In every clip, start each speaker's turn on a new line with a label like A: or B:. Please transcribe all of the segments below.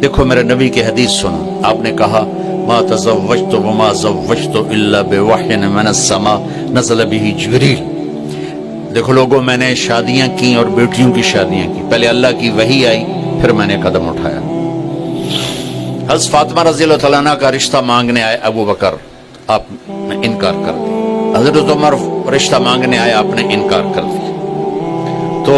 A: देखो मेरे नबी की हदीस सुनो, आपने कहा मा तज़व्वजतु वमा ज़व्वजतु इल्ला बिवहयिन मिनस्समा नज़ल बिही जिब्रील। देखो लोगों, मैंने शादियां की और बेटियों की शादियां की, पहले अल्लाह की वही आई, फिर मैंने कदम उठाया। हज़रत फातिमा रज़ियल्लाहु तआला अन्हा का रिश्ता मांगने आए अबू बकर, आपने इनकार कर दिया। हज़रत उमर रिश्ता मांगने आए, आपने इनकार कर दिया। तो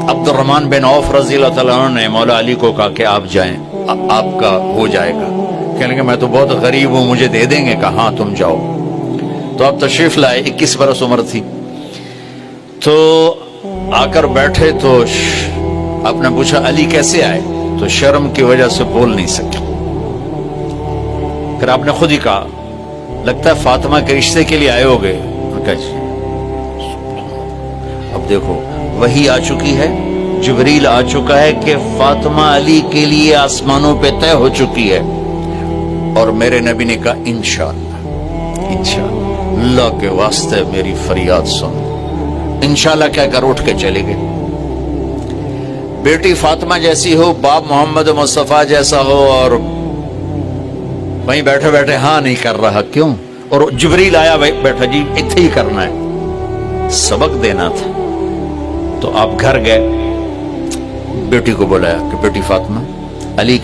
A: अब्दुर्रहमान बिन औफ रज़ियल्लाहु तआला अन्हु ने मौला अली को कहा कि आप जाएं, आपका हो जाएगा। कहने लगे मैं तो बहुत गरीब हूं, मुझे दे देंगे? कहा हाँ तुम जाओ। तो आप तशरीफ लाए, 21 बरस उम्र थी। तो आकर बैठे तो आपने पूछा अली कैसे आए? तो शर्म की वजह से बोल नहीं सके। फिर आपने खुद ही कहा लगता है फातिमा के रिश्ते के लिए आए होगे। अब देखो वही आ चुकी है, जिब्रील आ चुका है कि फातिमा अली के लिए आसमानों पे तय हो चुकी है। और मेरे नबी ने कहा इंशाअल्लाह, इंशाअल्लाह, अल्लाह के वास्ते मेरी फरियाद सुन। इंशाअल्लाह क्या कर उठ के चले गए। बेटी फातिमा जैसी हो, बाप मोहम्मद मुस्तफा जैसा हो, और वहीं बैठे बैठे हाँ नहीं कर रहा, क्यों? और जिब्रील आया बैठा जी इत्थे ही करना है, सबक देना था। तो आप घर गए, बेटी को बुलाया कि बेटी फातिमा अली